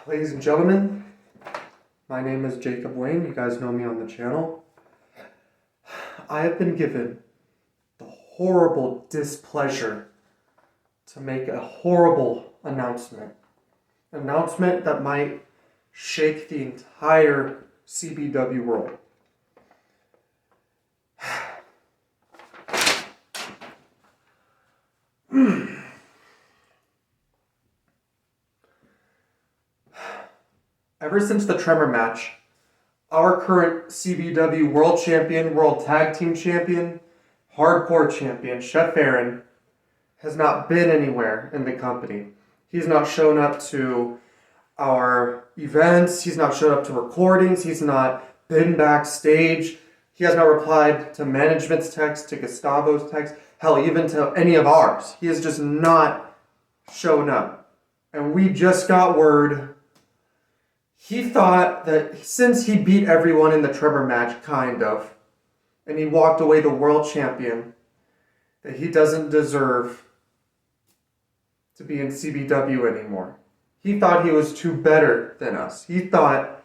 Ladies and gentlemen, my name is Jacob Wayne. You guys know me on the channel. I have been given the horrible displeasure to make a horrible announcement. An announcement that might shake the entire CBW world. Ever since the Tremor match, our current CBW World Champion, World Tag Team Champion, Hardcore Champion, Chef Aaron, has not been anywhere in the company. He's not shown up to our events, he's not shown up to recordings, he's not been backstage, he has not replied to management's text, to Gustavo's text, hell, even to any of ours. He has just not shown up. And we just got word. He thought that since he beat everyone in the Tremor match, kind of, and he walked away the world champion, that he doesn't deserve to be in CBW anymore. He thought he was too better than us. He thought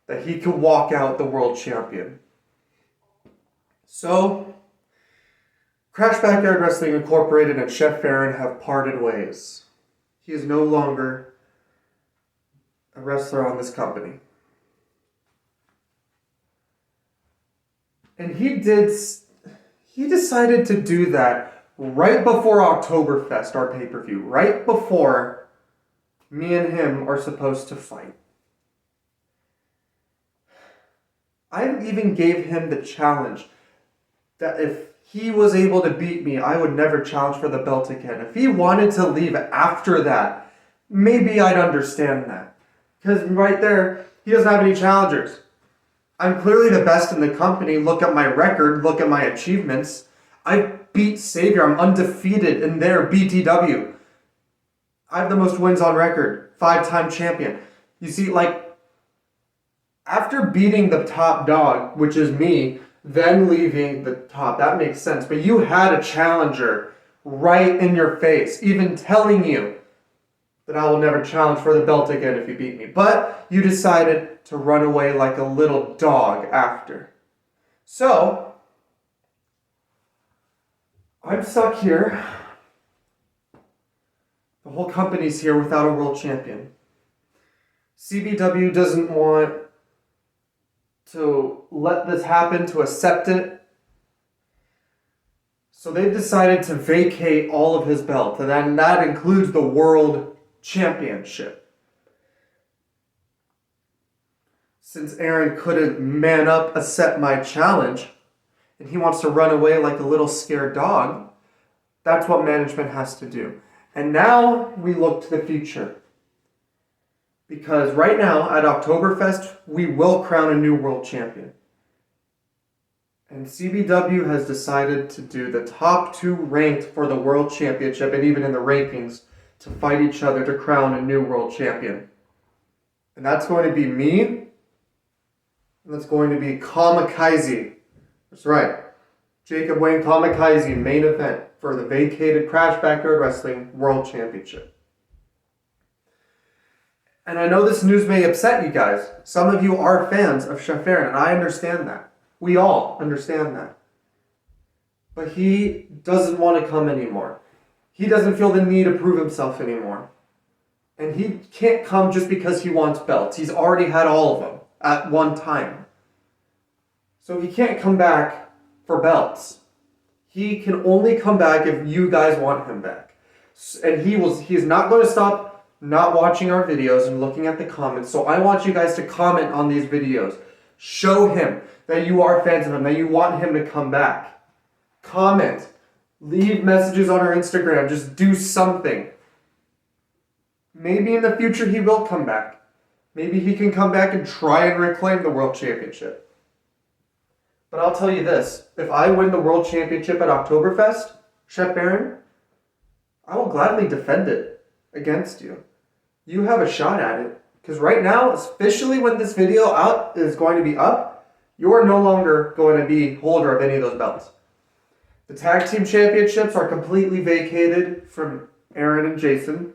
that he could walk out the world champion. So, Crash Backyard Wrestling Incorporated and Chef Aaron have parted ways. He is no longer a wrestler on this company. And he decided to do that right before Oktoberfest, our pay-per-view, right before me and him are supposed to fight. I even gave him the challenge that if he was able to beat me, I would never challenge for the belt again. If he wanted to leave after that, maybe I'd understand that. Because right there, he doesn't have any challengers. I'm clearly the best in the company. Look at my record. Look at my achievements. I beat Savior. I'm undefeated in their BTW. I have the most wins on record. 5-time champion. You see, like, after beating the top dog, which is me, then leaving the top, that makes sense. But you had a challenger right in your face, even telling you that I will never challenge for the belt again if you beat me. But you decided to run away like a little dog after. So, I'm stuck here. The whole company's here without a world champion. CBW doesn't want to let this happen, to accept it. So they've decided to vacate all of his belts, and then that includes the World Championship. Since Aaron couldn't man up, accept my challenge, and he wants to run away like a little scared dog, that's what management has to do. And now we look to the future. Because right now, at Oktoberfest, we will crown a new world champion. And CBW has decided to do the top 2 ranked for the World Championship, and even in the rankings, to fight each other to crown a new world champion. And that's going to be me, and that's going to be KaMicchiZi. That's right. Jacob Wayne KaMicchiZi, main event for the vacated Crash Backyard Wrestling World Championship. And I know this news may upset you guys. Some of you are fans of Chef Aaron, and I understand that. We all understand that. But he doesn't want to come anymore. He doesn't feel the need to prove himself anymore. And he can't come just because he wants belts. He's already had all of them at one time. So he can't come back for belts. He can only come back if you guys want him back. And he is not going to stop not watching our videos and looking at the comments. So I want you guys to comment on these videos. Show him that you are fans of him, that you want him to come back. Comment. Leave messages on our Instagram. Just do something. Maybe in the future he will come back. Maybe he can come back and try and reclaim the World Championship. But I'll tell you this. If I win the World Championship at Oktoberfest, Chef Aaron, I will gladly defend it against you. You have a shot at it. Because right now, officially when this video is going to be up, you are no longer going to be holder of any of those belts. The tag team championships are completely vacated from Aaron and Jason.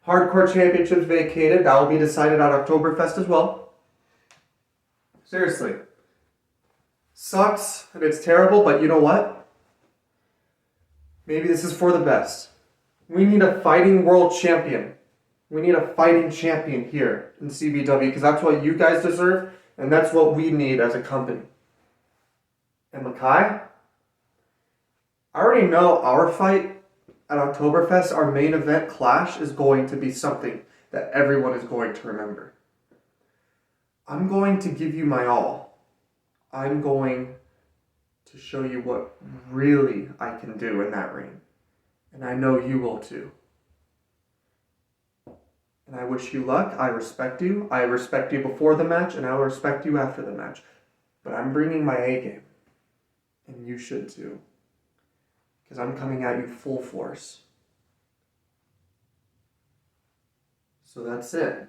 Hardcore Championships vacated. That will be decided at Oktoberfest as well. Seriously. Sucks and it's terrible, but you know what? Maybe this is for the best. We need a fighting world champion. We need a fighting champion here in CBW because that's what you guys deserve and that's what we need as a company. And Makai, I already know our fight at Oktoberfest, our main event clash, is going to be something that everyone is going to remember. I'm going to give you my all. I'm going to show you what really I can do in that ring. And I know you will too. And I wish you luck. I respect you. I respect you before the match, and I will respect you after the match. But I'm bringing my A game. And you should too. Because I'm coming at you full force. So that's it.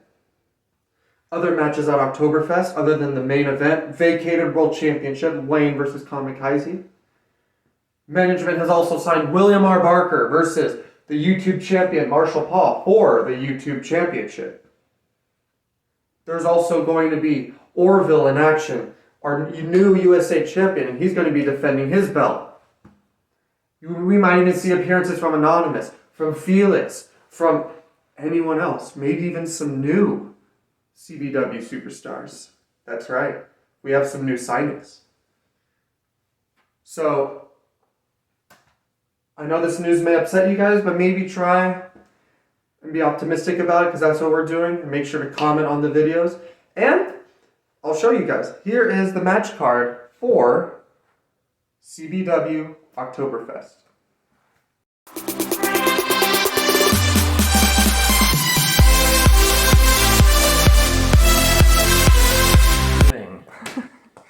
Other matches at Oktoberfest, other than the main event, vacated World Championship, Wayne versus KaMicchiZi. Management has also signed William R. Barker versus the YouTube champion Marshall Paul for the YouTube Championship. There's also going to be Orville in action, our new USA champion, and he's going to be defending his belt. We might even see appearances from Anonymous, from Felix, from anyone else, maybe even some new CBW superstars. That's right. We have some new signings. So, I know this news may upset you guys, but maybe try and be optimistic about it because that's what we're doing. And make sure to comment on the videos. And I'll show you guys. Here is the match card for CBW Oktoberfest.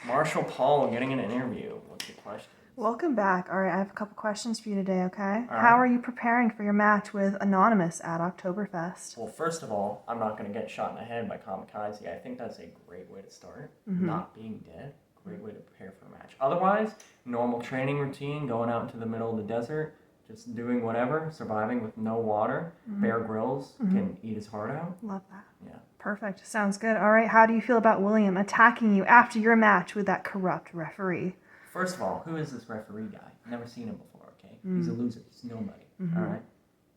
Marshall Paul getting an interview. What's your question? Welcome back. All right, I have a couple questions for you today, okay? All right. How are you preparing for your match with Anonymous at Oktoberfest? Well, first of all, I'm not going to get shot in the head by KaMicchiZi. I think that's a great way to start. Not being dead. Great way to prepare for a match. Otherwise, normal training routine, going out into the middle of the desert, just doing whatever, surviving with no water. Bear Grylls can eat his heart out. Love that. Yeah. Perfect. Sounds good. All right, how do you feel about William attacking you after your match with that corrupt referee? First of all, who is this referee guy? Never seen him before, okay? He's a loser. He's nobody, all right?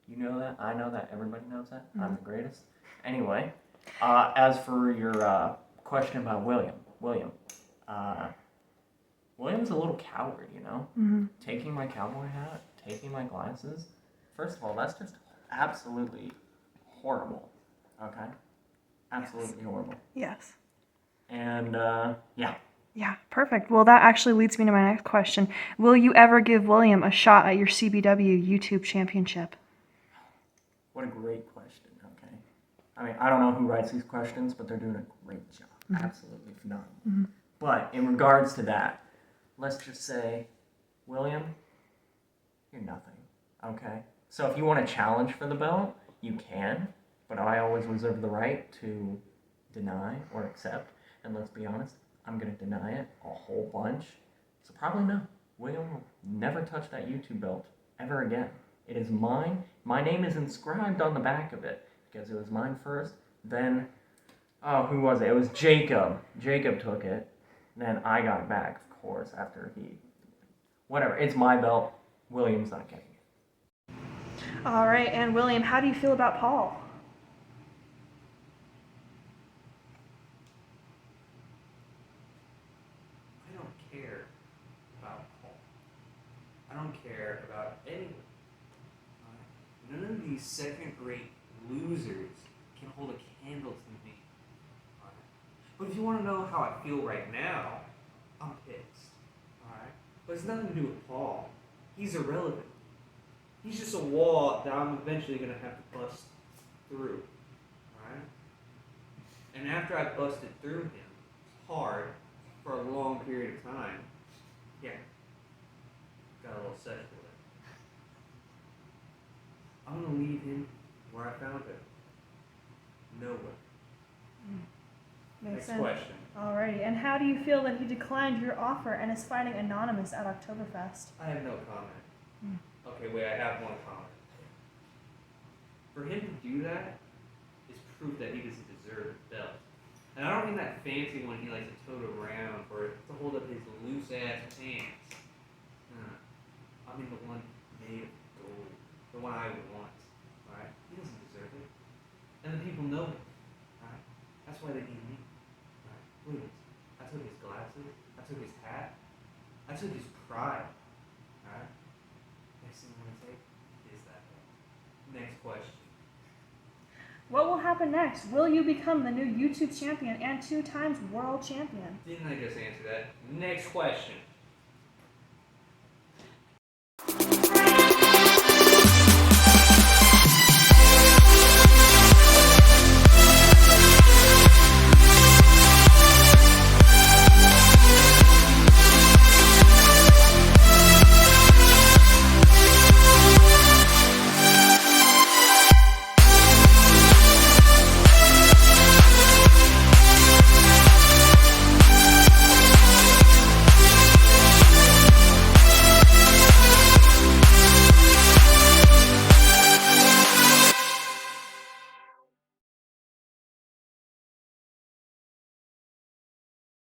You know that. I know that. Everybody knows that. I'm the greatest. Anyway, as for your question about William's a little coward, you know? Taking my cowboy hat, taking my glasses. First of all, that's just absolutely horrible, okay? Absolutely horrible. Yes. And, yeah. Yeah, perfect. Well, that actually leads me to my next question. Will you ever give William a shot at your CBW YouTube Championship? What a great question, okay? I mean, I don't know who writes these questions, but they're doing a great job. Absolutely phenomenal. But in regards to that, let's just say, William, you're nothing, okay? So if you want to challenge for the belt, you can, but I always reserve the right to deny or accept. And let's be honest, I'm going to deny it a whole bunch. So probably no. William will never touch that YouTube belt ever again. It is mine. My name is inscribed on the back of it because it was mine first. Then, oh, who was it? It was Jacob. Jacob took it. Then I got it back, of course, after he... Whatever. It's my belt. William's not getting it. All right, and William, how do you feel about Paul? I don't care about Paul. I don't care about anyone. None of these second-rate losers can hold a candle to me. But if you want to know how I feel right now, I'm pissed. Alright? But it's nothing to do with Paul. He's irrelevant. He's just a wall that I'm eventually going to have to bust through. Alright? And after I busted through him hard for a long period of time, yeah, got a little sexual with it. I'm going to leave him where I found him. Nowhere. Makes Next sense. question. Alrighty, and how do you feel that he declined your offer and is fighting Anonymous at Oktoberfest? I have no comment. Okay, wait, I have one comment. For him to do that is proof that he doesn't deserve the belt. And I don't mean that fancy one he likes to tote around or to hold up his loose ass pants. I mean the one made of gold. The one I want. Alright? He doesn't deserve it. And the people know it. Alright? That's why they need me. Alright? Look at this. I took his glasses. I took his hat. I took his pride. Alright? Next thing I'm gonna take is that belt. Next question. What will happen next? Will you become the new YouTube champion and 2 times world champion? Didn't I just answer that? Next question.